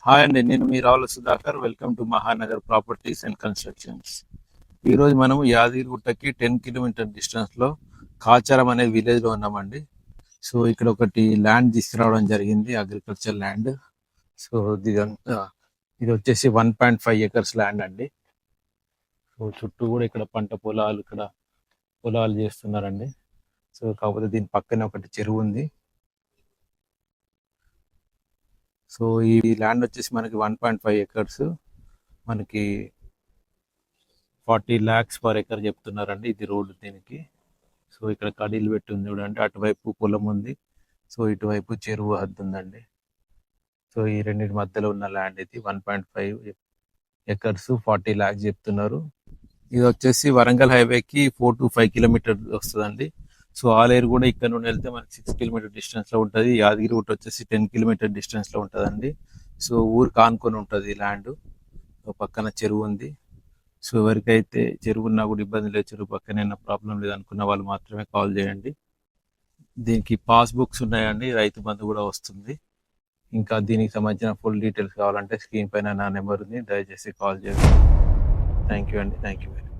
Hi అండి, నేను మీ Ravula Sudhakar. Welcome to Mahanagar properties and constructions. ఈరోజు మనం యాదగిరిగుట్టకి 10 కిలోమీటర్ డిస్టెన్స్లో కాచారం అనే విలేజ్లో ఉన్నామండి. సో ఇక్కడ ఒకటి ల్యాండ్ తీసుకురావడం జరిగింది, అగ్రికల్చర్ ల్యాండ్. సో ఇది వచ్చేసి 1.5 acres ల్యాండ్ అండి. సో చుట్టూ కూడా ఇక్కడ పంట పొలాలు, ఇక్కడ పొలాలు చేస్తున్నారండి. సో కాకపోతే దీని పక్కనే ఒకటి చెరువు ఉంది. సో ఈ ల్యాండ్ వచ్చేసి మనకి 1.5 acres, మనకి 40 lakhs per acre చెప్తున్నారండి. ఇది రోడ్డు దీనికి. సో ఇక్కడ కడీలు పెట్టి ఉంది చూడండి, అటువైపు పొలం ఉంది, సో ఇటువైపు చెరువు హద్దు ఉందండి. సో ఈ రెండింటి మధ్యలో ఉన్న ల్యాండ్ ఇది 1.5 acres, 40 lakhs చెప్తున్నారు. ఇది వచ్చేసి వరంగల్ హైవేకి 4 to 5 kilometers వస్తుందండి. సో ఆలేరు కూడా ఇక్కడ నుండి వెళ్తే మనకి 6 kilometer డిస్టెన్స్ లో ఉంటుంది. యాదగిరిగుట్ట వచ్చేసి 10 kilometer డిస్టెన్స్ లో ఉంటుందండి. సో ఊరు కానుకొని ఉంటుంది ల్యాండ్. పక్కన చెరువు ఉంది. సో ఎవరికైతే చెరువు ఉన్నా కూడా ఇబ్బంది లేదు, చెరువు పక్కన ప్రాబ్లం లేదు అనుకున్న వాళ్ళు మాత్రమే కాల్ చేయండి. దీనికి పాస్బుక్స్ ఉన్నాయండి, రైతు బంధు కూడా వస్తుంది. ఇంకా దీనికి సంబంధించిన ఫుల్ డీటెయిల్స్ కావాలంటే స్క్రీన్ పైన నా నెంబర్ ఉంది, దయచేసి కాల్ చేయండి. థ్యాంక్ యూ అండి, థ్యాంక్ యూ వెరీ మచ్.